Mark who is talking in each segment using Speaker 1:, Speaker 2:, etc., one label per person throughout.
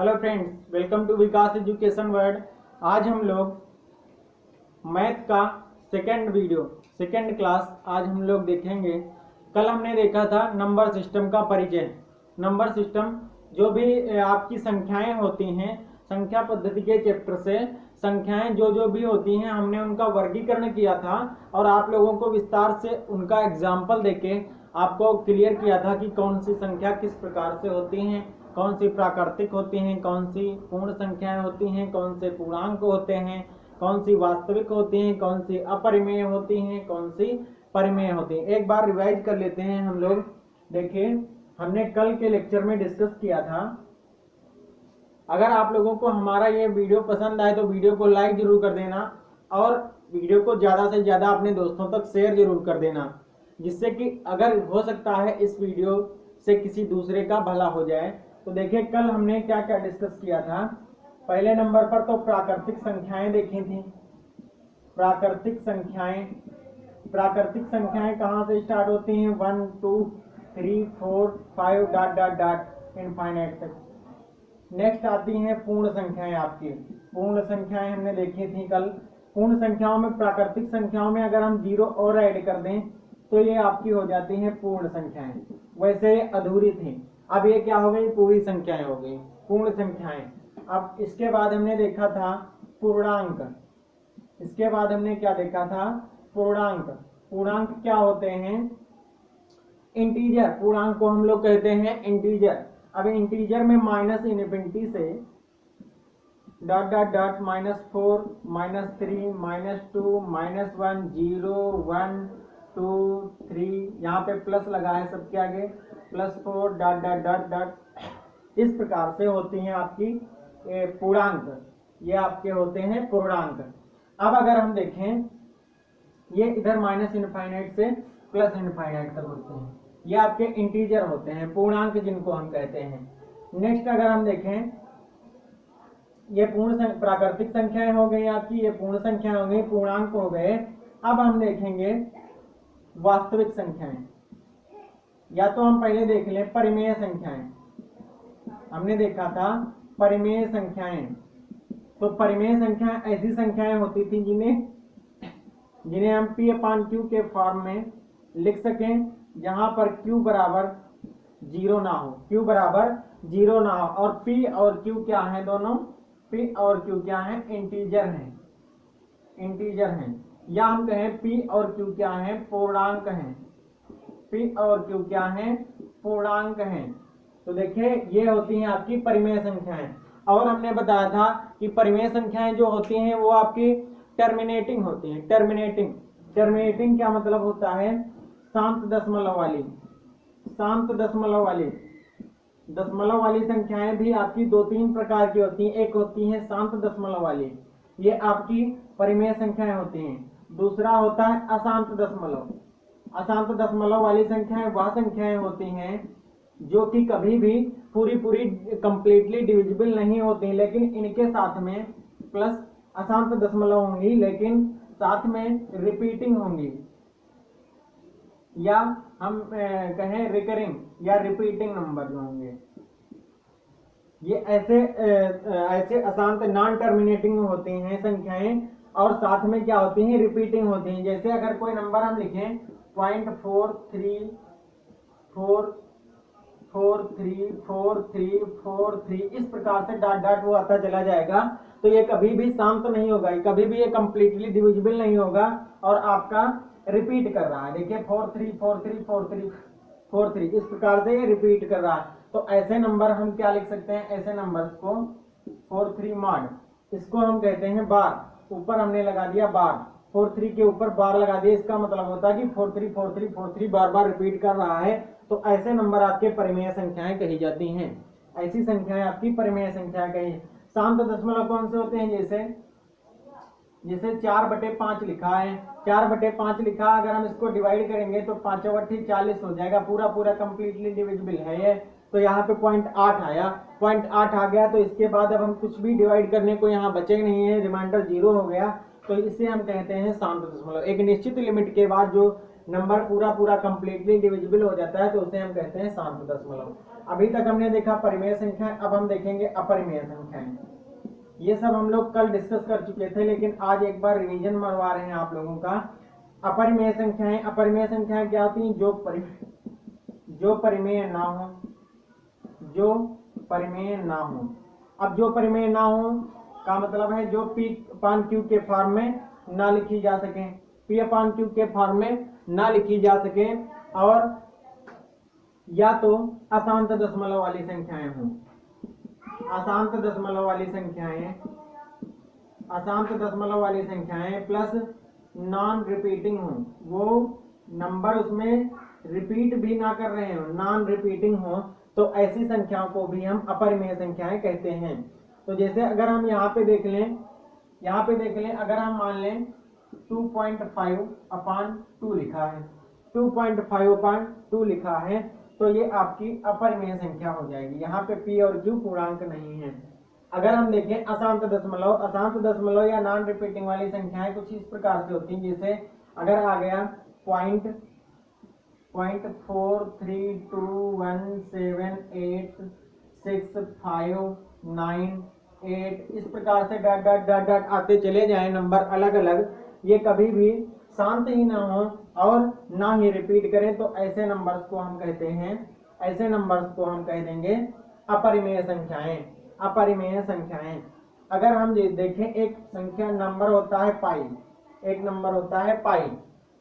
Speaker 1: Hello friends, welcome to Vikas education world. आज हम लोग मैथ का सेकेंड क्लास आज हम लोग देखेंगे। कल हमने देखा था नंबर सिस्टम का परिचय। नंबर सिस्टम जो भी आपकी संख्याएं होती हैं, संख्या पद्धति के चैप्टर से संख्याएं जो भी होती हैं हमने उनका वर्गीकरण किया था और आप लोगों को विस्तार से उनका एग्जाम्पल देके आपको क्लियर किया था कि कौन सी संख्या किस प्रकार से होती हैं, कौन सी प्राकृतिक होती हैं, कौन सी पूर्ण संख्याएं होती हैं, कौन से पूर्णांक होते हैं, कौन सी वास्तविक होती हैं, कौन सी अपरिमेय होती हैं, कौन सी परिमेय होती हैं। एक बार रिवाइज कर लेते हैं हम लोग। देखिए, हमने कल के लेक्चर में डिस्कस किया था। अगर आप लोगों को हमारा ये वीडियो पसंद आए तो वीडियो को लाइक जरूर कर देना और वीडियो को ज़्यादा से ज़्यादा अपने दोस्तों तक शेयर जरूर कर देना, जिससे कि अगर हो सकता है इस वीडियो से किसी दूसरे का भला हो जाए। तो देखिए, कल हमने क्या क्या डिस्कस किया था। पहले नंबर पर तो प्राकृतिक संख्याएं देखी थी। प्राकृतिक संख्याएं कहाँ से स्टार्ट होती हैं? 1 2 3 4 5 डॉट डॉट डॉट इनफाइनाइट तक। नेक्स्ट आती हैं पूर्ण संख्याएं। आपकी पूर्ण संख्याएं हमने देखी थी कल। पूर्ण संख्याओं में, प्राकृतिक संख्याओं में अगर हम 0 और ऐड कर दें तो ये आपकी हो जाती हैं पूर्ण संख्याएं। वैसे अधूरी थी, अब ये क्या हो गई? पूरी संख्याएं हो गई, पूर्ण संख्याएं। अब इसके बाद हमने देखा था पूर्णांक। इसके बाद हमने क्या देखा था? पूर्णांक। पूर्णांक क्या होते हैं? इंटीजर। पूर्णांक को हम लोग कहते हैं इंटीजर। अब इंटीजर में माइनस इनफिनिटी से डॉट डॉट डॉट -4 -3 -2 -1 0 1 2 3, यहाँ पे प्लस लगा है सबके आगे, +4 डॉट डॉट डॉट डॉट। इस प्रकार से होती हैं आपकी पूर्णांक। ये आपके होते हैं पूर्णांक। अब अगर हम देखें, ये इधर माइनस इनफाइनाइट से प्लस इनफाइनाइट तक होते हैं, ये आपके इंटीजर होते हैं, पूर्णांक जिनको हम कहते हैं। नेक्स्ट अगर हम देखें, ये प्राकृतिक संख्याएं हो गई आपकी, ये पूर्ण संख्याएं हो गई, पूर्णांक हो गए। अब हम देखेंगे वास्तविक संख्याएं, या तो हम पहले देख लें परिमेय संख्याएं। हमने देखा था परिमेय संख्याएं। तो परिमेय संख्याएं ऐसी संख्याएं होती थी जिन्हें हम P/Q के फॉर्म में लिख सकें, जहां पर Q बराबर 0 ना हो, Q बराबर 0 ना हो। और P और Q क्या है? दोनों P और Q क्या है? इंटीजर हैं, इंटीजर हैं। या हम कहें P और Q क्या है? पूर्णांक हैं। P और Q क्या है? पूर्णांक हैं। तो देखिए, ये होती हैं आपकी परिमेय संख्याएं। और हमने बताया था कि परिमेय संख्याएं जो होती हैं वो आपकी टर्मिनेटिंग होती हैं। टर्मिनेटिंग क्या मतलब होता है? शांत दशमलव वाली। शांत दशमलव वाली संख्याएं भी आपकी 2-3 प्रकार की होती हैं। एक होती है शांत दशमलव वाली, ये आपकी परिमेय संख्याएं होती हैं। दूसरा होता है अशांत दशमलव। अशांत दशमलव वाली संख्याएं वह संख्याएं होती हैं जो कि कभी भी पूरी कंप्लीटली डिविजिबल नहीं होती, लेकिन इनके साथ में प्लस अशांत दशमलव होंगी, लेकिन साथ में रिपीटिंग होंगी, या हम कहें रिकरिंग या रिपीटिंग नंबर जो होंगे। ये ऐसे अशांत नॉन टर्मिनेटिंग होती हैं संख्याएं, और साथ में क्या होती हैं? रिपीटिंग होती हैं। जैसे अगर कोई नंबर हम लिखें 0.43434343, इस प्रकार से डॉट डॉट वो आता चला जाएगा, तो ये कभी भी शांत नहीं होगा, कभी भी ये कंप्लीटली डिविजिबल नहीं होगा और आपका रिपीट कर रहा है। देखिए 43434343, इस प्रकार से ये रिपीट कर रहा है। तो ऐसे नंबर हम क्या लिख सकते हैं? ऐसे नंबर्स को 43 मॉड, इसको हम कहते हैं बार। ऊपर हमने लगा दिया बार, 43 के ऊपर बार लगा दिया, इसका मतलब होता है कि 434343 बार बार रिपीट कर रहा है। तो ऐसे नंबर आपके परिमेय संख्याएं कही जाती हैं। ऐसी संख्याएं आपकी परिमेय संख्याएं कही। शांत दशमलव कौन से होते हैं? जैसे 4/5 लिखा है, 4/5 लिखा, अगर हम इसको डिवाइड करेंगे तो 5/8 40 हो जाएगा, पूरा कंप्लीटली डिविजिबल है ये। तो यहाँ पे 0.8 आया, 0.8 आ गया, तो इसके बाद अब हम कुछ भी डिवाइड करने को यहाँ बचे नहीं है, रिमाइंडर 0 हो गया। तो इसे हम कहते हैं शांत दशमलव। एक निश्चित लिमिट के बाद जो नंबर पूरा कंप्लीटली डिविजिबल हो जाता है तो उसे हम कहते हैं शांत दशमलव। अभी तक हमने देखा परिमेय संख्या, अब हम देखेंगे अपरिमेय संख्याएं। ये सब हम लोग कल डिस्कस कर चुके थे, लेकिन आज एक बार रिवीजन मरवा रहे हैं आप लोगों का। अपरिमेय संख्याएं, अपरिमेय संख्याएं क्या होती हैं? जो परिमेय ना हो, जो परिमेय ना हो। अब जो परिमेय ना हो का मतलब है जो P अपान Q के फॉर्म में ना लिखी जा सके, P अपान Q के फॉर्म में ना लिखी जा सके, और या तो अशांत दशमलव वाली संख्याएं हों। अशांत दशमलव वाली संख्याएं, अशांत दशमलव वाली संख्याएं प्लस नॉन रिपीटिंग हो, वो नंबर उसमें रिपीट भी ना कर रहे हो, नॉन रिपीटिंग हो, तो ऐसी संख्याओं को भी हम अपरिमेय संख्याएं कहते हैं। तो जैसे अगर हम यहाँ पे देख लें, अगर हम मान लें 2.5 अपान 2 लिखा है, 2.5 अपान 2 लिखा है, तो ये आपकी अपरिमेय संख्या हो जाएगी। यहाँ पे P और Q पूर्णांक नहीं है। अगर हम देखें अशांत दशमलव या नॉन रिपीटिंग वाली संख्याएं कुछ इस प्रकार से होती हैं, जैसे अगर आ गया 0.4321786598, इस प्रकार से डॉट डॉट डॉट डॉट आते चले जाएं नंबर अलग अलग, ये कभी भी शांत ही ना हो और ना ही रिपीट करें, तो ऐसे नंबर्स को हम कहते हैं, ऐसे नंबर्स को हम कह देंगे अपरिमेय संख्याएं। अपरिमेय संख्याएं अगर हम देखें, एक संख्या नंबर होता है पाई, एक नंबर होता है पाई।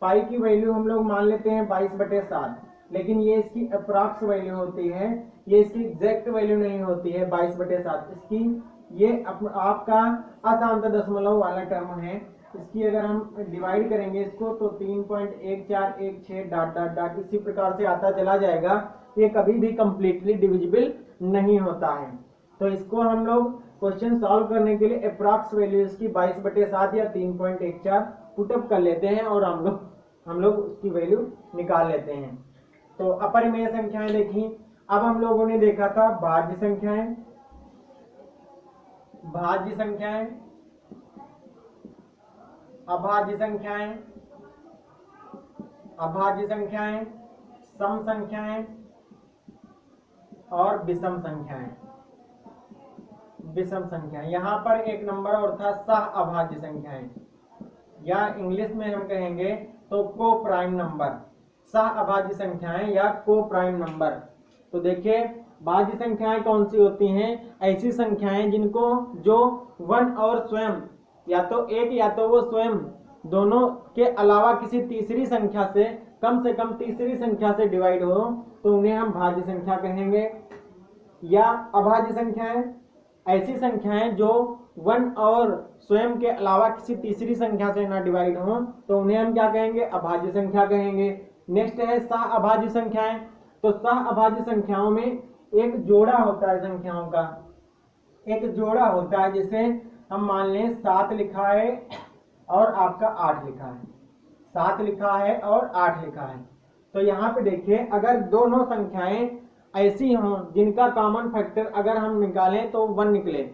Speaker 1: पाई की वैल्यू हम लोग मान लेते हैं 22/7, लेकिन ये इसकी अप्रॉक्स वैल्यू होती है, ये इसकी एग्जैक्ट वैल्यू नहीं होती है 22/7। इसकी ये आपका अशांत दशमलव वाला टर्म है। इसकी अगर हम डिवाइड करेंगे इसको तो 3.1416 डॉट डॉट डॉट इसी प्रकार से आता चला जाएगा। ये कभी भी कंप्लीटली डिविजिबल नहीं होता है। तो इसको हम लोग क्वेश्चन सॉल्व करने के लिए अप्रॉक्स वैल्यू इसकी 22/7 या 3.14 पुटअप कर लेते हैं और हम लोग उसकी वैल्यू निकाल लेते हैं। तो अपरिमेय संख्याएं देखी। अब हम लोगों ने देखा था भाज्य संख्याएं, भाज्य संख्याएं, अभाज्य संख्याएं, अभाज्य संख्याएं, सम संख्याएं और विषम संख्याएं। विषम संख्याएं, यहां पर एक नंबर और था सह अभाज्य संख्याएं, या इंग्लिश में हम कहेंगे तो को प्राइम नंबर। सह अभाज्य संख्याएं या को प्राइम नंबर। तो देखिए भाज्य संख्याएं कौन सी होती हैं? ऐसी संख्याएं जिनको जो 1 और स्वयं या तो एक या तो वो स्वयं दोनों के अलावा किसी तीसरी संख्या से कम तीसरी संख्या से डिवाइड हो, तो उन्हें हम भाज्य संख्या कहेंगे। या अभाज्य संख्याएं, ऐसी संख्याएं जो 1 और स्वयं के अलावा किसी तीसरी संख्या से ना डिवाइड हो, तो उन्हें हम क्या कहेंगे? अभाज्य संख्या कहेंगे। नेक्स्ट है सह अभाज्य संख्याएं। तो सह अभाज्य संख्याओं में एक जोड़ा होता है, संख्याओं का एक जोड़ा होता है। जैसे हम मान लें 7 लिखा है और आपका 8 लिखा है, 7 लिखा है और 8 लिखा है। तो यहाँ पे देखिए अगर दोनों संख्याएं ऐसी हों जिनका कॉमन फैक्टर अगर हम निकालें तो 1 निकले,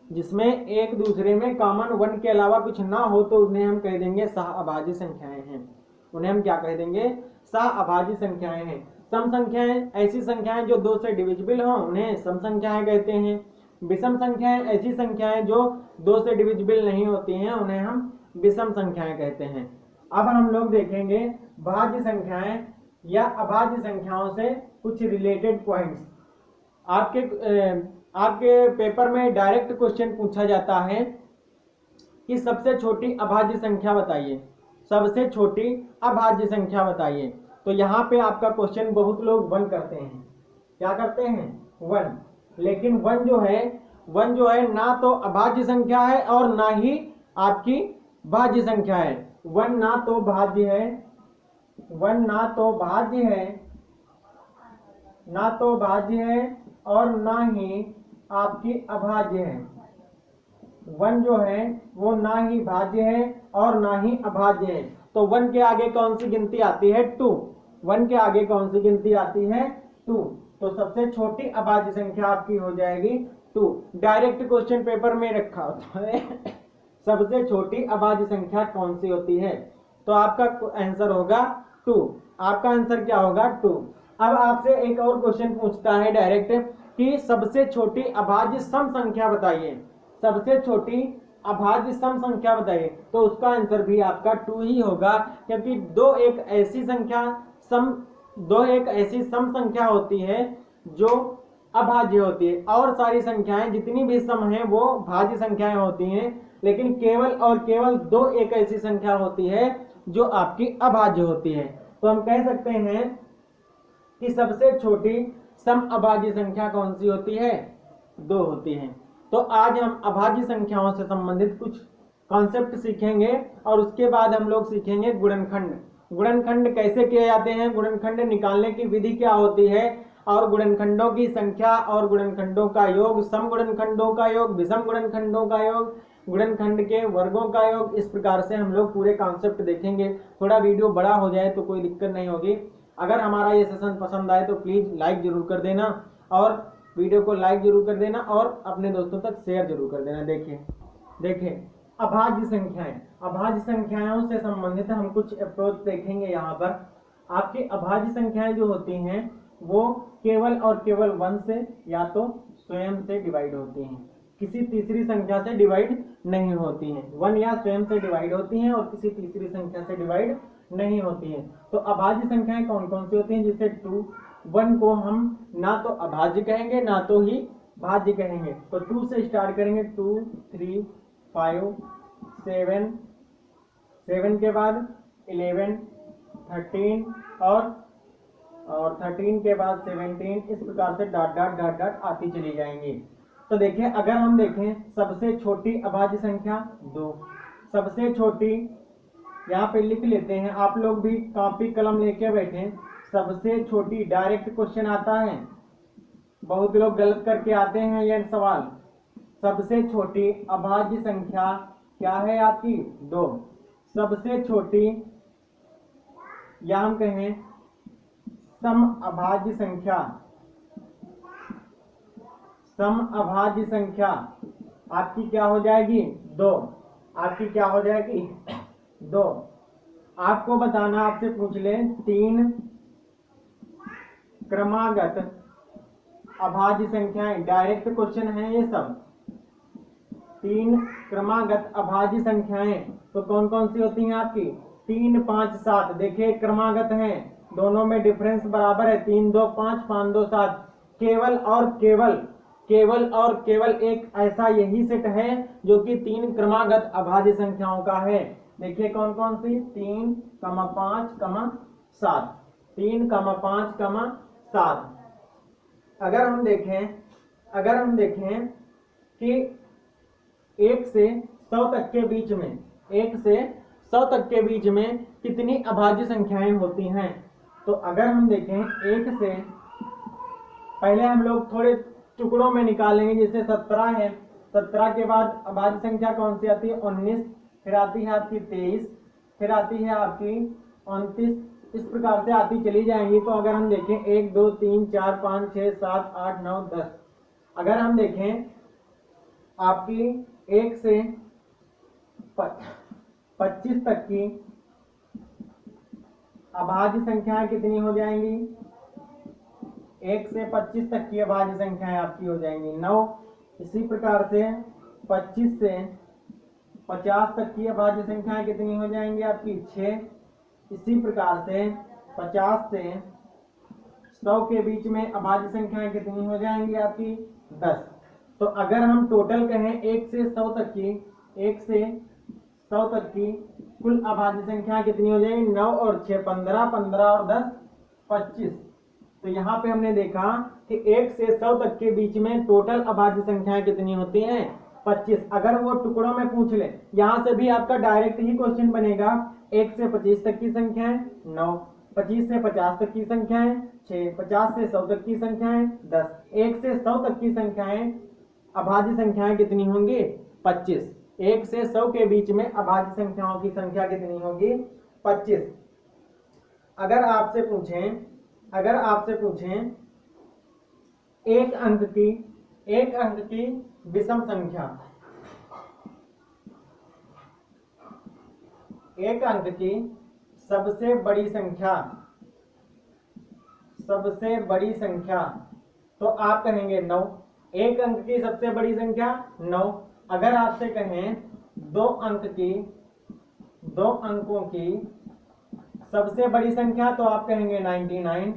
Speaker 1: जिसमें एक दूसरे में कॉमन 1 के अलावा कुछ ना हो, तो उन्हें हम कह देंगे सह अभाज्य संख्याएं हैं। उन्हें हम क्या कह देंगे? सह अभाज्य संख्याएं हैं। सम संख्याएं, ऐसी संख्याएं जो 2 से डिविजिबल हों, उन्हें सम संख्याएं कहते हैं। विषम संख्याएं, ऐसी संख्याएं जो 2 से डिविजिबल नहीं होती हैं, उन्हें हम विषम संख्याएं कहते हैं। अब हम लोग देखेंगे भाज्य संख्याएं या अभाज्य संख्याओं से कुछ रिलेटेड पॉइंट्स। आपके पेपर में डायरेक्ट क्वेश्चन पूछा जाता है कि सबसे छोटी अभाज्य संख्या बताइए, सबसे छोटी अभाज्य संख्या बताइए। तो यहाँ पे आपका क्वेश्चन बहुत लोग 1 करते हैं। क्या करते हैं? 1। लेकिन 1 जो है ना तो अभाज्य संख्या है और ना ही आपकी भाज्य संख्या है। 1 ना तो भाज्य है, 1 ना तो भाज्य है, ना तो भाज्य है और ना ही आपकी अभाज्य है। 1 जो है वो ना ही भाज्य है और ना ही अभाज्य है। तो 1 के आगे कौन सी गिनती आती है? 2। 1 के आगे कौन सी गिनती आती है? 2। तो सबसे छोटी अभाज्य संख्या आपकी हो जाएगी 2। डायरेक्ट क्वेश्चन पेपर में रखा होता है सबसे छोटी अभाज्य संख्या कौन सी होती है? तो आपका आंसर होगा 2। आपका आंसर क्या होगा 2। अब आपसे एक और क्वेश्चन पूछता है डायरेक्ट कि सबसे छोटी अभाज्य सम संख्या बताइए, सबसे छोटी अभाज्य सम संख्या बताइए, तो उसका आंसर भी आपका 2 ही होगा, क्योंकि दो एक ऐसी सम संख्या होती है जो अभाज्य होती है, और सारी संख्याएं जितनी भी सम हैं वो भाज्य संख्याएं होती हैं, लेकिन केवल और केवल दो एक ऐसी संख्या होती है जो आपकी अभाज्य होती है। तो हम कह सकते हैं कि सबसे छोटी सम अभाज्य संख्या कौन सी होती है, 2 होती है। तो आज हम अभाज्य संख्याओं से संबंधित कुछ कॉन्सेप्ट सीखेंगे और उसके बाद हम लोग सीखेंगे गुणनखंड। गुणनखंड कैसे किए जाते हैं, गुणनखंड निकालने की विधि क्या होती है, और गुणनखंडों की संख्या और गुणनखंडों का योग, सम गुणनखंडों का योग, विषम गुणनखंडों का योग, गुणनखंड के वर्गों का योग, इस प्रकार से हम लोग पूरे कॉन्सेप्ट देखेंगे। थोड़ा वीडियो बड़ा हो जाए तो कोई दिक्कत नहीं होगी। अगर हमारा ये सेशन पसंद आए तो प्लीज लाइक जरूर कर देना, और वीडियो को लाइक जरूर कर देना और अपने दोस्तों तक शेयर जरूर कर देना। देखिए अभाज्य संख्याएं, अभाज्य संख्याओं से संबंधित हम कुछ अप्रोच देखेंगे। यहाँ पर आपकी अभाज्य संख्याएं जो होती हैं वो केवल और केवल 1 से या तो स्वयं से डिवाइड होती हैं, किसी तीसरी संख्या से डिवाइड नहीं होती हैं। 1 या स्वयं से डिवाइड होती हैं और किसी तीसरी संख्या से डिवाइड नहीं होती हैं। तो अभाज्य संख्याएं कौन कौन सी होती हैं, जिससे 2, 1 को हम ना तो अभाज्य कहेंगे ना तो ही भाज्य कहेंगे। तो 2 से स्टार्ट करेंगे, 2, 3, 5, 7, 7 के बाद 11, 13 और 13 के बाद 17, इस प्रकार से डॉट डॉट डॉट डॉट आती चली जाएंगी। तो देखिए अगर हम देखें सबसे छोटी अभाज्य संख्या 2, सबसे छोटी यहाँ पे लिख लेते हैं, आप लोग भी कॉपी कलम लेके बैठे। सबसे छोटी डायरेक्ट क्वेश्चन आता है, बहुत लोग गलत करके आते हैं यह सवाल। सबसे छोटी अभाज्य संख्या क्या है आपकी 2। सबसे छोटी या हम कहें सम अभाज्य संख्या, सम अभाज्य संख्या आपकी क्या हो जाएगी 2। आपकी क्या हो जाएगी 2। आपको बताना, आपसे पूछ ले 3 क्रमागत अभाज्य संख्याएं, डायरेक्ट क्वेश्चन है ये सब। 3 क्रमागत अभाज्य संख्याएं तो कौन कौन सी होती हैं आपकी 3, 5, 7। देखिए क्रमागत हैं, दोनों में डिफरेंस बराबर है, 3, 2, 5, 5, 2, 7। केवल और केवल एक ऐसा यही सेट है जो कि 3 क्रमागत अभाज्य संख्याओं का है। देखिए कौन कौन सी 3, 5, 7, 3, 5, 7। अगर हम देखें कि 1 से 100 तक के बीच में, 1 से 100 तक के बीच में कितनी अभाज्य संख्याएं होती हैं, तो अगर हम देखें 1 से, पहले हम लोग थोड़े टुकड़ों में निकालेंगे। जैसे 17 है, 17 के बाद अभाज्य संख्या कौन सी आती है 19, फिर आती है आपकी 23, फिर आती है आपकी 29, इस प्रकार से आती चली जाएंगी। तो अगर हम देखें 1, 2, 3, 4, 5, 6, 7, 8, 9, 10, अगर हम देखें आपकी 1 से 25 तक की अभाज्य संख्याएं कितनी हो जाएंगी, 1 से 25 तक की अभाज्य संख्याएं आपकी हो जाएंगी 9। इसी प्रकार से 25 से 50 तक की अभाज्य संख्याएं कितनी हो जाएंगी आपकी 6। इसी प्रकार से 50 से 100 के बीच में अभाज्य संख्याएं कितनी हो जाएंगी आपकी 10। तो अगर हम टोटल कहें 1 से 100 तक की कुल अभाज्य संख्या कितनी हो जाएगी 9 और 6 15, 15 और 10 25। तो यहाँ पे हमने देखा कि 1 से 100 तक के बीच में टोटल अभाज्य संख्याएं कितनी होती हैं 25। अगर वो टुकड़ों में पूछ ले, यहाँ से भी आपका डायरेक्ट ही क्वेश्चन बनेगा। 1 से 25 तक की संख्याएं 9, 25 से 50 तक की संख्याएं 6, 50 से 100 तक की संख्याएं 10, 1 से 100 तक की संख्याएं अभाज्य संख्याएं कितनी होंगी 25। 1 से 100 के बीच में अभाज्य संख्याओं की संख्या कितनी होगी 25। अगर आपसे पूछें एक अंक की विषम संख्या, एक अंक की सबसे बड़ी संख्या, सबसे बड़ी संख्या, तो आप कहेंगे 9। एक अंक की सबसे बड़ी संख्या 9। अगर आपसे कहें दो अंकों की सबसे बड़ी संख्या, तो आप कहेंगे 99।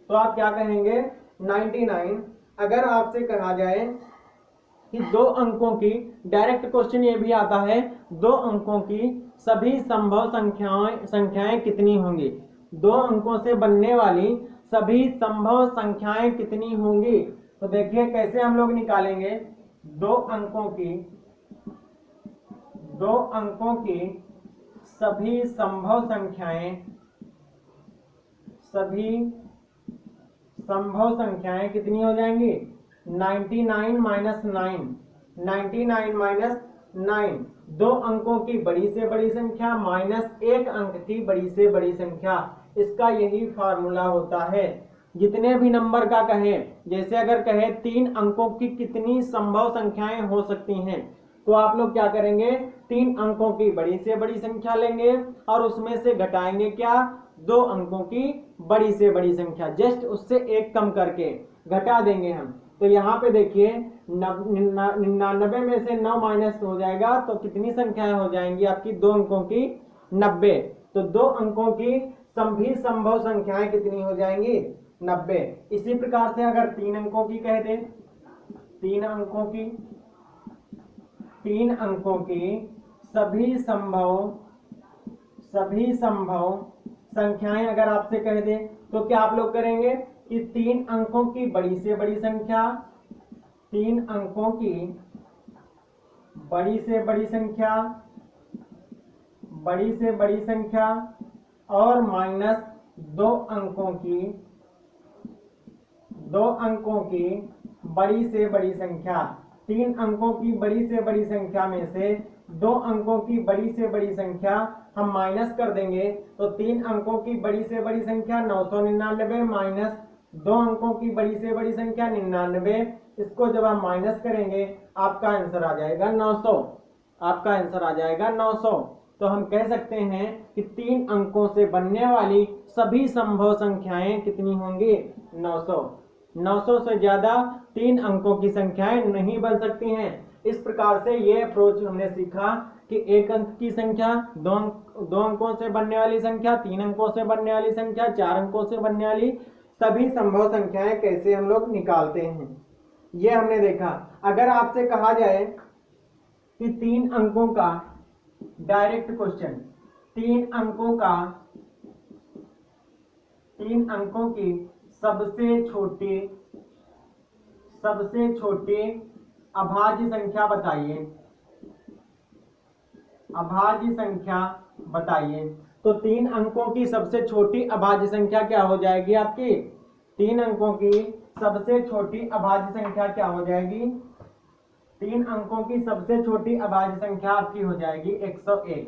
Speaker 1: तो आप क्या कहेंगे 99। अगर आपसे कहा जाए कि दो अंकों की, डायरेक्ट क्वेश्चन ये भी आता है, दो अंकों की सभी संभव संख्याएं कितनी होंगी, दो अंकों से बनने वाली सभी संभव संख्याएं कितनी होंगी। तो देखिए कैसे हम लोग निकालेंगे। दो अंकों की सभी संभव संख्याएं कितनी हो जाएंगी। 99 माइनस 9, 99 माइनस 9, दो अंकों की बड़ी से बड़ी संख्या माइनस एक अंक की बड़ी से बड़ी संख्या। इसका यही फार्मूला होता है। जितने भी नंबर का कहे, जैसे अगर कहे 3 अंकों की कितनी संभव संख्याएं हो सकती हैं, तो आप लोग क्या करेंगे 3 अंकों की बड़ी से बड़ी संख्या लेंगे और उसमें से घटाएंगे क्या, 2 अंकों की बड़ी से बड़ी संख्या, जस्ट उससे एक कम करके घटा देंगे हम। तो यहाँ पे देखिए 99 में से 9 माइनस हो जाएगा, तो कितनी संख्याएं हो जाएंगी आपकी, 2 अंकों की 90। तो 2 अंकों की सभी संभव संख्याएं कितनी हो जाएंगी 90। इसी प्रकार से अगर 3 अंकों की कह दे, 3 अंकों की सभी संभव संख्याएं अगर आपसे कह दे, तो क्या आप लोग करेंगे कि 3 अंकों की बड़ी से बड़ी संख्या, 3 अंकों की बड़ी से बड़ी संख्या और माइनस 2 अंकों की बड़ी से बड़ी संख्या। 3 अंकों की बड़ी से बड़ी संख्या में से 2 अंकों की बड़ी से बड़ी संख्या हम माइनस कर देंगे, तो 3 अंकों की बड़ी से बड़ी संख्या 999 माइनस 2 अंकों की बड़ी से बड़ी संख्या 99। इसको जब आप माइनस करेंगे आपका आंसर आ जाएगा 900, आपका आंसर आ जाएगा 900। तो हम कह सकते हैं कि 3 अंकों से बनने वाली सभी संभव संख्याएं कितनी होंगी 900। 900 से ज्यादा 3 अंकों की संख्याएं नहीं बन सकती हैं। इस प्रकार से ये अप्रोच हमने सीखा कि एक अंक की संख्या, दो अंकों से बनने वाली संख्या, 3 अंकों से बनने वाली संख्या, 4 अंकों से बनने वाली सभी संभव संख्याएं कैसे हम लोग निकालते हैं, ये हमने देखा। अगर आपसे कहा जाए कि 3 अंकों का डायरेक्ट क्वेश्चन, 3 अंकों की सबसे छोटी अभाज्य संख्या बताइए, तो 3 अंकों की सबसे छोटी अभाज्य संख्या क्या हो जाएगी आपकी, 3 अंकों की सबसे छोटी अभाज्य संख्या क्या हो जाएगी, 3 अंकों की सबसे छोटी अभाज्य संख्या आपकी हो जाएगी 101।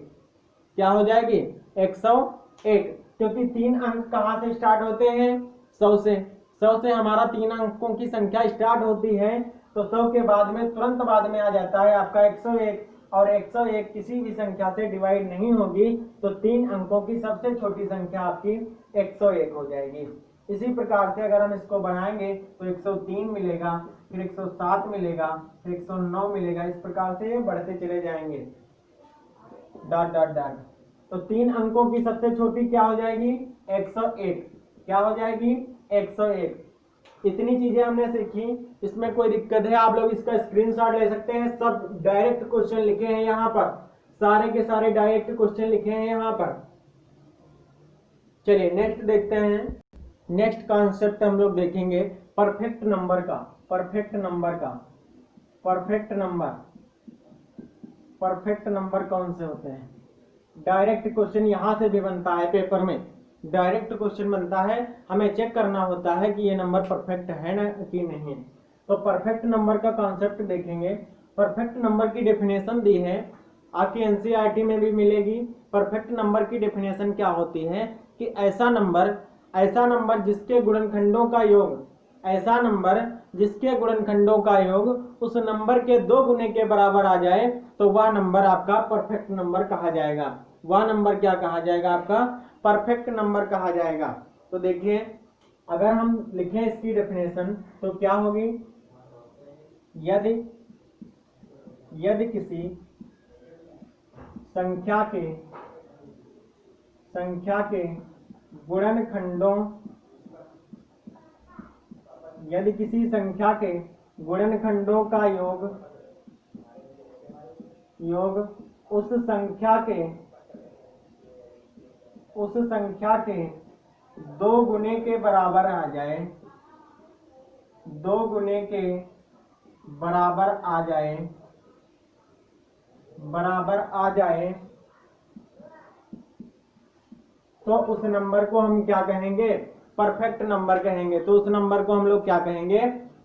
Speaker 1: क्या हो जाएगी 101, क्योंकि 3 अंक कहां से स्टार्ट होते हैं 100 से। 100 से हमारा 3 अंकों की संख्या स्टार्ट होती है, तो 100 के बाद में तुरंत बाद में आ जाता है आपका 101, और 101 किसी भी संख्या से डिवाइड नहीं होगी, तो 3 अंकों की सबसे छोटी संख्या आपकी 101 हो जाएगी। इसी प्रकार से अगर हम इसको बढ़ाएंगे तो 103 मिलेगा, फिर 107 मिलेगा, फिर 109 मिलेगा, इस प्रकार से ये बढ़ते चले जाएंगे डॉट डॉट डॉट। तो 3 अंकों की सबसे छोटी क्या हो जाएगी 101, क्या हो जाएगी 101। इतनी चीजें हमने सीखी, इसमें कोई दिक्कत है आप लोग इसका स्क्रीनशॉट ले सकते हैं। सब डायरेक्ट क्वेश्चन लिखे हैं यहाँ पर, सारे के सारे डायरेक्ट क्वेश्चन लिखे हैं यहाँ पर। चलिए नेक्स्ट देखते हैं। नेक्स्ट कॉन्सेप्ट हम लोग देखेंगे परफेक्ट नंबर का। परफेक्ट नंबर कौन से होते हैं। डायरेक्ट क्वेश्चन यहां से भी बनता है, पेपर में डायरेक्ट क्वेश्चन बनता है, हमें चेक करना होता है कि ये नंबर परफेक्ट है ना कि नहीं। तो परफेक्ट नंबर का कॉन्सेप्ट देखेंगे। परफेक्ट नंबर की डेफिनेशन दी है, आपकी एनसीईआरटी में भी मिलेगी। परफेक्ट नंबर की डेफिनेशन क्या होती है कि ऐसा नंबर जिसके गुणनखंडों का योग उस नंबर के 2 गुने के बराबर आ जाए, तो वह नंबर आपका परफेक्ट नंबर कहा जाएगा। वह नंबर क्या कहा जाएगा आपका परफेक्ट नंबर कहा जाएगा। तो देखिए अगर हम लिखें इसकी डेफिनेशन तो क्या होगी, यदि किसी संख्या के गुणनखंडों, यदि किसी संख्या के गुणनखंडों का योग उस संख्या के 2 गुने के बराबर आ जाए, 2 गुने के बराबर आ जाए तो उस नंबर को हम क्या कहेंगे, परफेक्ट नंबर कहेंगे। तो उस नंबर को हम लोग क्या कहेंगे,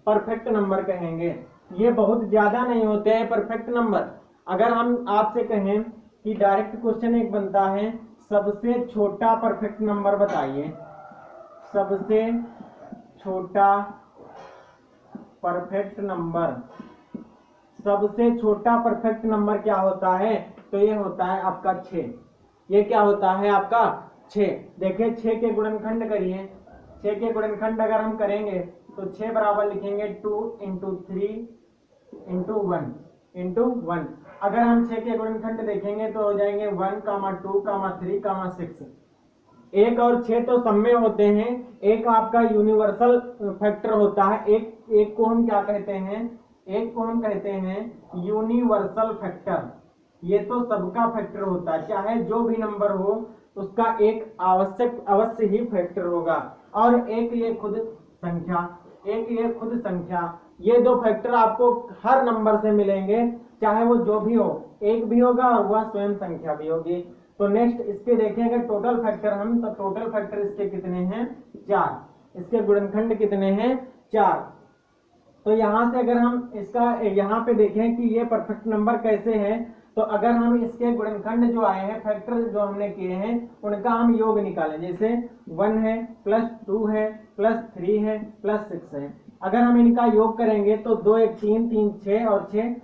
Speaker 1: परफेक्ट नंबर कहेंगे। ये बहुत ज्यादा नहीं होते हैं परफेक्ट नंबर। अगर हम आपसे कहें कि डायरेक्ट क्वेश्चन एक बनता है, सबसे छोटा परफेक्ट नंबर बताइए, सबसे छोटा परफेक्ट नंबर, सबसे छोटा परफेक्ट नंबर क्या होता है, तो ये होता है आपका 6। ये क्या होता है आपका 6। देखिए 6 के गुणनखंड करिए, 6 के गुणनखंड अगर हम करेंगे तो 6 बराबर लिखेंगे 2 × 3 × 1 अगर हम 6 के गुणनखंड देखेंगे तो हो जाएंगे 1, 2, 3, 6। 1 और 6 तो सब में होते हैं, एक आपका यूनिवर्सल फैक्टर होता है। एक को हम क्या कहते हैं, एक को हम कहते हैं यूनिवर्सल फैक्टर। ये तो सबका फैक्टर होता है, चाहे जो भी नंबर हो उसका एक अवश्य ही फैक्टर होगा। और एक ये खुद संख्या, ये 2 फैक्टर आपको हर नंबर से मिलेंगे, चाहे वो जो भी हो, एक भी होगा और वह स्वयं संख्या भी होगी। तो नेक्स्ट इसके देखेंगे टोटल फैक्टर हम, तो टोटल फैक्टर इसके कितने हैं, 4। इसके गुणनखंड कितने हैं, 4। तो यहां से अगर हम इसका यहाँ पे देखें कि ये परफेक्ट नंबर कैसे है, तो अगर हम इसके गुणनखंड जो आए हैं, फैक्टर जो हमने किए हैं, उनका हम योग निकालें। जैसे 1 है, +2 है, +3 है, +6 है। अगर हम इनका योग करेंगे तो 2 1 3 3 6 और 6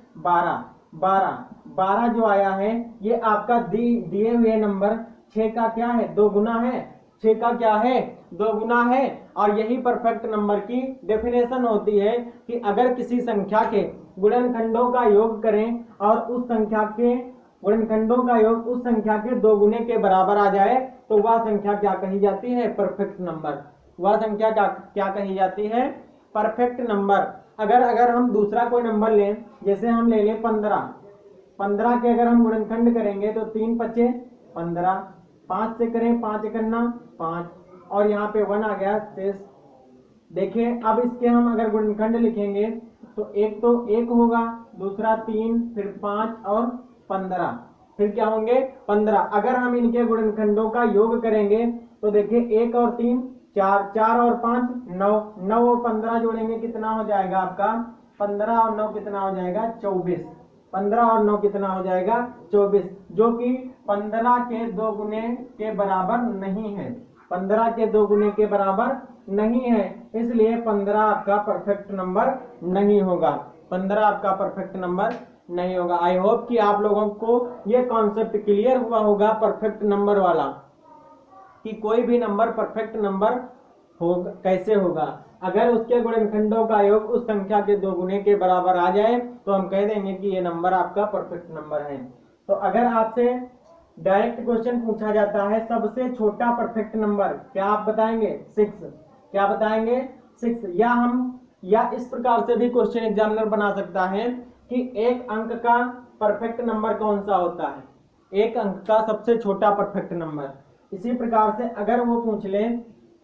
Speaker 1: 12 जो आया है, ये आपका दिए हुए नंबर 6 का क्या है, 2 गुना है। 6 का क्या है, 2 गुना है। और यही परफेक्ट नंबर की डेफिनेशन होती है कि अगर किसी संख्या के गुणनखंडों का योग करें और उस संख्या के गुणनखंडों का योग उस संख्या के 2 गुने के बराबर आ जाए तो वह संख्या क्या कही जाती है, परफेक्ट नंबर। वह संख्या क्या कही जाती है, परफेक्ट नंबर। अगर हम दूसरा कोई नंबर लें, जैसे हम ले लें 15 के अगर हम गुणनखंड करेंगे तो 3 × 5 = 15, 5 से करें 5 × 1 = 5 और यहाँ पे 1 आ गया शेष। देखिए अब इसके हम अगर गुणनखंड लिखेंगे तो एक तो 1 होगा, दूसरा 3, फिर 5 और 15, फिर क्या होंगे 15। अगर हम इनके गुणनखंडों का योग करेंगे तो देखिए 1 और 3 4, 4 और 5 9, 9 और 15 जोड़ेंगे कितना हो जाएगा आपका, 15 और 9 कितना हो जाएगा 24। 15 और 9 कितना हो जाएगा 24, जो कि 15 के 2 गुने के बराबर नहीं है। 15 के 2 गुने के बराबर नहीं है, इसलिए 15 आपका परफेक्ट नंबर नहीं होगा। 15 आपका परफेक्ट नंबर नहीं होगा। आई होप कि आप लोगों को ये कॉन्सेप्ट क्लियर हुआ होगा परफेक्ट नंबर वाला, कि कोई भी नंबर परफेक्ट नंबर होगा कैसे होगा। अगर उसके गुणनखंडों का योग उस संख्या के 2 गुने के बराबर आ जाए तो हम कह देंगे कि ये नंबर आपका परफेक्ट नंबर है। तो अगर आपसे डायरेक्ट क्वेश्चन पूछा जाता है सबसे छोटा परफेक्ट नंबर, क्या आप बताएंगे 6। क्या बताएंगे 6। या इस प्रकार से भी क्वेश्चन एग्जामिनर बना सकता है कि 1 अंक का परफेक्ट नंबर कौन सा होता है, 1 अंक का सबसे छोटा परफेक्ट नंबर। इसी प्रकार से अगर वो पूछ ले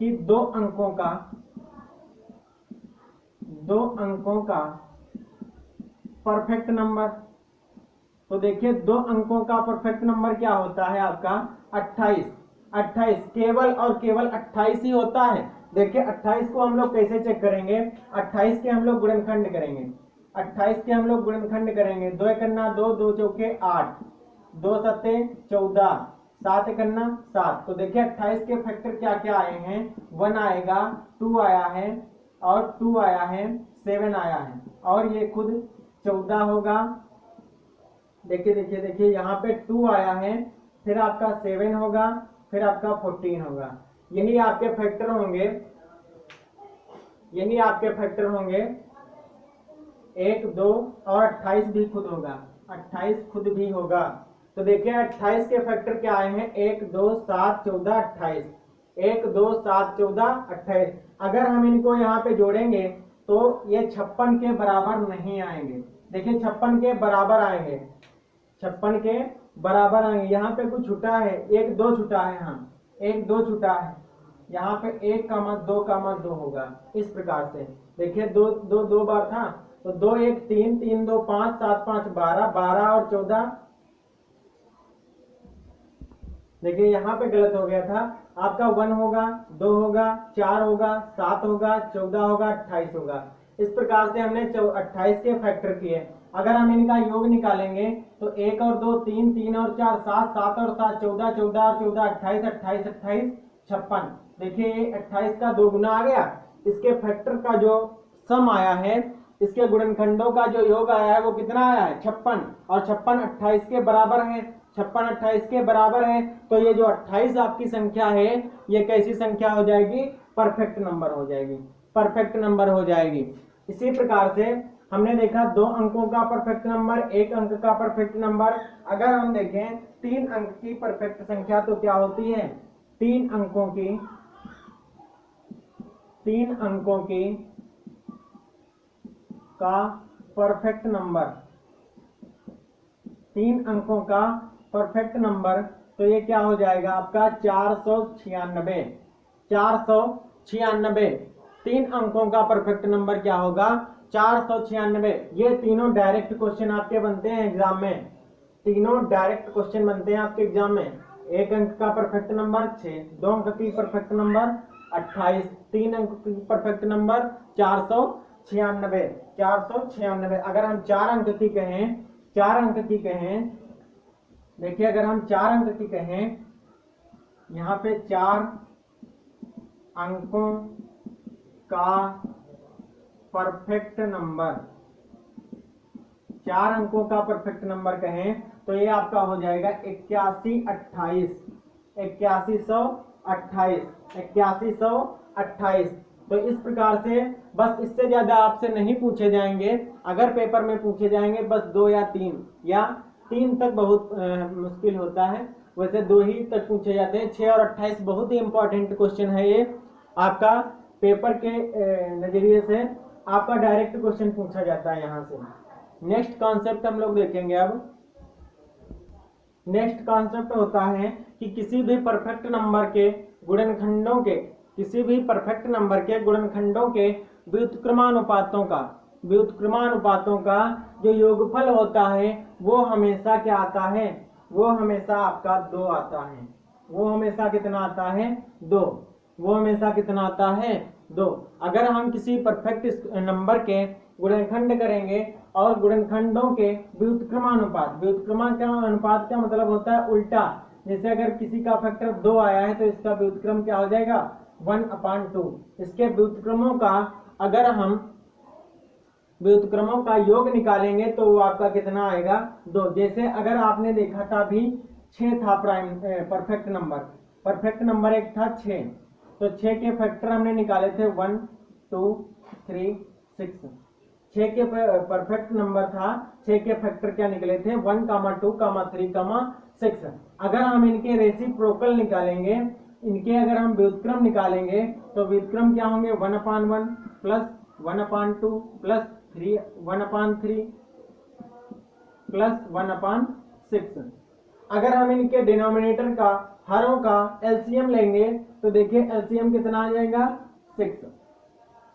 Speaker 1: कि 2 अंकों का परफेक्ट नंबर, तो देखिए 2 अंकों का परफेक्ट नंबर क्या होता है आपका 28। केवल और केवल 28 ही होता है। देखिए 28 को हम लोग कैसे चेक करेंगे, 28 के हम लोग गुणनखंड करेंगे। 28 के हम लोग गुणनखंड करेंगे, 2 × 1 = 2, 2 × 4 = 8, 2 × 7 = 14, 7 × 1 = 7। तो देखिए 28 के फैक्टर क्या क्या आए हैं, 1 आएगा, 2 आया है और 2 आया है, 7 आया है और ये खुद 14 होगा। देखिए यहाँ पे 2 आया है, फिर आपका 7 होगा, फिर आपका 14 होगा। यही आपके फैक्टर होंगे, यही आपके फैक्टर होंगे 1, 2 और 28 भी खुद होगा, 28 खुद भी होगा। तो देखिए 28 के फैक्टर क्या आए हैं, 1, 2, 7, 14, 28, 1, 2, 7, 14, 28। अगर हम इनको यहाँ पे जोड़ेंगे तो ये 56 के बराबर नहीं आएंगे। देखिए 56 के बराबर आएंगे, 56 के बराबर आएंगे। यहाँ पे कुछ छुटा है, 1, 2 छुटा है, हाँ 1, 2 छुटा है, यहाँ पे 1, 2 होगा। इस प्रकार से देखिए 2 बार था, तो 2, 1, 3, 3, 2, 5, 7, 5, 12, 12 और 14। देखिए यहाँ पे गलत हो गया था, आपका 1 होगा, 2 होगा, 4 होगा, 7 होगा, 14 होगा, 28 होगा। इस प्रकार से हमने 28 के फैक्टर किए। अगर हम इनका योग निकालेंगे तो 1 और 2 3, 3 और 4 7, 7 और 7 14, 14 और 14 28, 28, 28 56। देखिए ये 28 का 2 गुना आ गया। इसके फैक्टर का जो सम आया है, इसके गुणनखंडों का जो योग आया है वो कितना आया है, 56, और 56 28 के बराबर है, 56 28 के बराबर है। तो ये जो 28 आपकी संख्या है ये कैसी संख्या हो जाएगी, परफेक्ट नंबर हो जाएगी, परफेक्ट नंबर हो जाएगी। इसी प्रकार से हमने देखा 2 अंकों का परफेक्ट नंबर, 1 अंक का परफेक्ट नंबर। अगर हम देखें 3 अंक की परफेक्ट संख्या तो क्या होती है, 3 अंकों की का परफेक्ट नंबर, 3 अंकों का परफेक्ट नंबर, तो ये क्या हो जाएगा आपका 496। 496 3 अंकों का परफेक्ट नंबर क्या होगा, 496। ये तीनों डायरेक्ट क्वेश्चन आपके बनते हैं एग्जाम में, तीनों डायरेक्ट क्वेश्चन बनते हैं आपके एग्जाम में। 1 अंक का परफेक्ट नंबर 6, 2 अंक की परफेक्ट नंबर 28, 3 अंक की परफेक्ट नंबर 496। 496 अगर हम 4 अंक की कहें, 4 अंक की कहें, देखिए अगर हम 4 अंक की कहें, यहाँ पे 4 अंकों का परफेक्ट नंबर, 4 अंकों का परफेक्ट नंबर कहें तो ये आपका हो जाएगा 8128, 8128, 8128। तो इस प्रकार से बस, इससे ज्यादा आपसे नहीं पूछे जाएंगे। अगर पेपर में पूछे जाएंगे बस 2 या 3 तक बहुत मुश्किल होता है, वैसे 2 ही तक पूछे जाते हैं। 6 और 28 बहुत ही इंपॉर्टेंट क्वेश्चन है ये आपका, पेपर के नजरिए से आपका डायरेक्ट क्वेश्चन पूछा जाता है यहाँ से। नेक्स्ट कॉन्सेप्ट हम लोग देखेंगे। अब नेक्स्ट कॉन्सेप्ट होता है कि किसी भी परफेक्ट नंबर के गुणनखंडों के, किसी भी परफेक्ट नंबर के गुणनखंडों के व्युत्क्रमानुपातों का जो योगफल होता है वो हमेशा क्या आता है, वो हमेशा आपका 2 आता है। वो हमेशा कितना आता है, 2। वो हमेशा कितना आता है, 2। अगर हम किसी परफेक्ट नंबर के गुणनखंड करेंगे और गुणनखंडों के व्युत्क्रमानुपात, व्युत्क्रमानुपात का मतलब होता है उल्टा। जैसे अगर किसी का फैक्टर 2 आया है तो इसका व्युत्क्रम क्या हो जाएगा, 1/2। इसके व्युत्क्रमों का अगर हम व्युत्क्रमों का योग निकालेंगे तो वो आपका कितना आएगा, 2। जैसे अगर आपने देखा था अभी 6 था prime perfect number, perfect number एक था 6, तो 6 के फैक्टर हमने निकाले थे 1 2 3 6। 6 के परफेक्ट नंबर था, 6 के फैक्टर क्या निकले थे, 1, 2, 3, 6। अगर हम इनके रेसिप्रोकल निकालेंगे, इनके अगर हम व्युत्क्रम निकालेंगे तो व्युत्क्रम क्या होंगे, 1/1 प्लस 1/2 प्लस 1/3 प्लस 1/6। अगर हम इनके डिनोमिनेटर का, हरों का एलसीएम लेंगे तो देखिए एलसीएम कितना आ जाएगा, 6।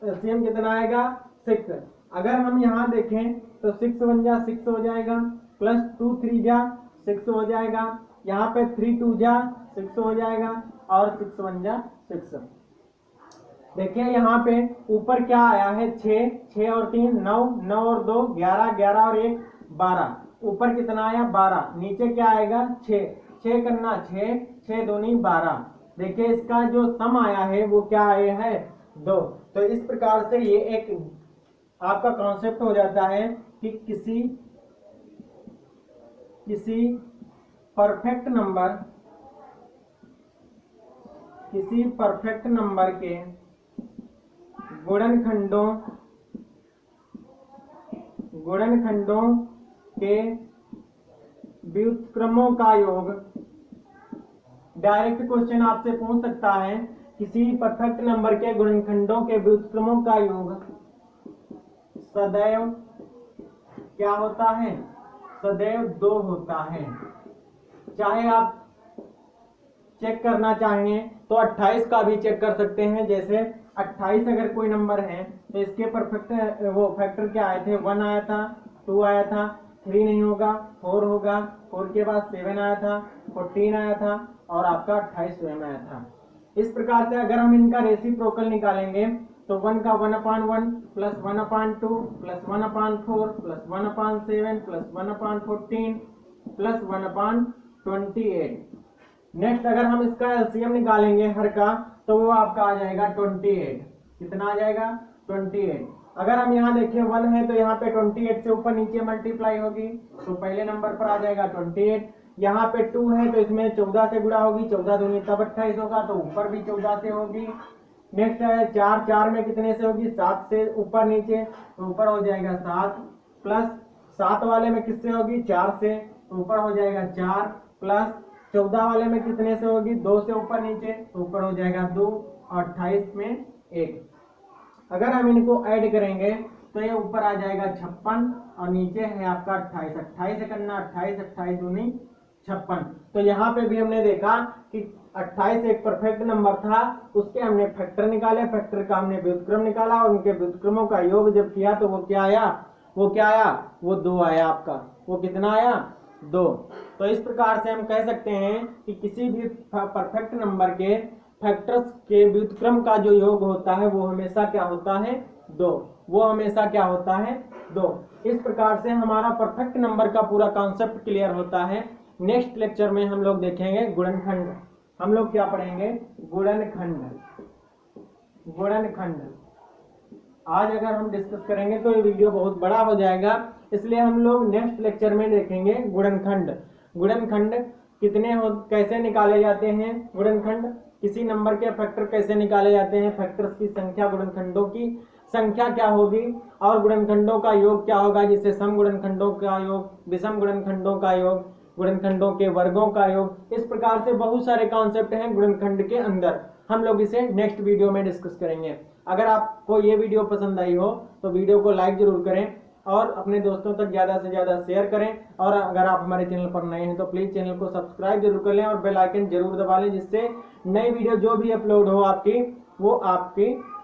Speaker 1: एलसीएम कितना आएगा, 6। अगर हम यहाँ देखें तो 6 1 जा 6 हो जाएगा, प्लस 2 3 जा 6 हो जाएगा, यहाँ पे 3 2 जा 6 हो जाएगा, और 6 1 जा 6। देखिए यहाँ पे ऊपर क्या आया है, 6, 6 और 3 9, 9 और 2 11, 11 और 1 12। ऊपर कितना आया, 12। नीचे क्या आएगा, 6, 6 करना 6, 6 दूनी 12। देखिए इसका जो सम आया है वो क्या आया है, 2। तो इस प्रकार से ये एक आपका कॉन्सेप्ट हो जाता है कि किसी परफेक्ट नंबर किसी परफेक्ट नंबर के गुणनखंडों के व्युत्क्रमों का योग। डायरेक्ट क्वेश्चन आपसे पूछ सकता है किसी परफेक्ट नंबर के गुणनखंडों के व्युत्क्रमों का योग सदैव क्या होता है? सदैव 2 होता है। चाहे आप चेक करना चाहें तो 28 का भी चेक कर सकते हैं। जैसे 28 अगर कोई नंबर है तो इसके परफेक्ट वो फैक्टर क्या आए थे? 1 आया था, 2 आया था, 3 नहीं होगा, 4 होगा, 4 के बाद 7 आया था, 14 आया था और आपका 28 स्वयं आया था। इस प्रकार से अगर हम इनका रेसिप्रोकल निकालेंगे तो 1 का 1/1 plus 1/2 plus 1/4 plus 1/7 plus 1/14 plus 1/28। Next अगर हम इसका एलसीएम निकालेंगे हर का तो वो आपका आ जाएगा 28। कितना आ जाएगा? 28। अगर हम यहाँ देखें 1 है तो यहाँ पे 28 से ऊपर नीचे मल्टीप्लाई होगी तो पहले नंबर पर आ जाएगा 28। यहाँ पे 2 है तो इसमें 14 से गुणा होगी, 14 दूनी तब 28 होगा तो ऊपर भी 14 से होगी। नेक्स्ट है 4, 4 में कितने से होगी? 7 से ऊपर नीचे तो ऊपर हो जाएगा 7 प्लस 7 वाले में किससे होगी? 4 से ऊपर हो जाएगा 4 प्लस 14 वाले में कितने से होगी? 2 से ऊपर नीचे तो ऊपर हो जाएगा 2 और 28 में 1। अगर हम इनको ऐड करेंगे तो ये ऊपर आ जाएगा 56 और नीचे है आपका 28। 28 से करना 28, 28 दूनी 56। तो यहाँ पे भी हमने देखा कि 28 एक परफेक्ट नंबर था, उसके हमने फैक्टर निकाले, फैक्टर का हमने व्युत्क्रम निकाला और उनके व्युत्क्रमों का योग जब किया तो वो क्या आया? वो 2 आया आपका। वो कितना आया? 2। तो इस प्रकार से हम कह सकते हैं कि किसी भी परफेक्ट नंबर के फैक्टर्स के व्युत्क्रम का जो योग होता है वो हमेशा क्या होता है? 2। वो हमेशा क्या होता है? 2। इस प्रकार से हमारा परफेक्ट नंबर का पूरा कॉन्सेप्ट क्लियर होता है। नेक्स्ट लेक्चर में हम लोग देखेंगे गुणनखंड। हम लोग क्या पढ़ेंगे? गुणनखंड। आज अगर हम डिस्कस करेंगे तो ये वीडियो बहुत बड़ा हो जाएगा, इसलिए हम लोग नेक्स्ट लेक्चर में देखेंगे गुणनखंड। गुणनखंड कैसे निकाले जाते हैं? गुणनखंड किसी नंबर के फैक्टर कैसे निकाले जाते हैं? फैक्टर्स की संख्या, गुणनखंडों की संख्या क्या होगी और गुणनखंडों का योग क्या होगा, जिससे सम गुणनखंडों का योग, विषम गुणनखंडों का योग, गुणनखंडों के वर्गों का योग। इस प्रकार से बहुत सारे कॉन्सेप्ट हैं गुणनखंड के अंदर। हम लोग इसे नेक्स्ट वीडियो में डिस्कस करेंगे। अगर आपको ये वीडियो पसंद आई हो तो वीडियो को लाइक जरूर करें और अपने दोस्तों तक ज़्यादा से ज़्यादा शेयर करें। और अगर आप हमारे चैनल पर नए हैं तो प्लीज़ चैनल को सब्सक्राइब जरूर कर लें और बेल आइकन जरूर दबा लें, जिससे नई वीडियो जो भी अपलोड हो आपकी वो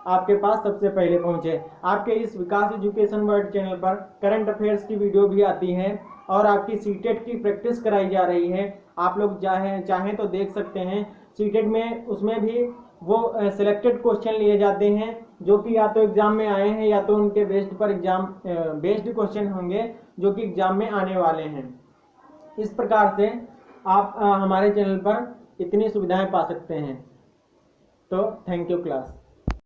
Speaker 1: आपके पास सबसे पहले पहुंचे। आपके इस विकास एजुकेशन वर्ल्ड चैनल पर करंट अफेयर्स की वीडियो भी आती है और आपकी सीटेट की प्रैक्टिस कराई जा रही है। आप लोग चाहें तो देख सकते हैं। सीटेट में उसमें भी वो सिलेक्टेड क्वेश्चन लिए जाते हैं जो कि या तो एग्जाम में आए हैं या तो उनके बेस्ड क्वेश्चन होंगे जो कि एग्जाम में आने वाले हैं। इस प्रकार से आप हमारे चैनल पर इतनी सुविधाएं पा सकते हैं। तो थैंक यू क्लास।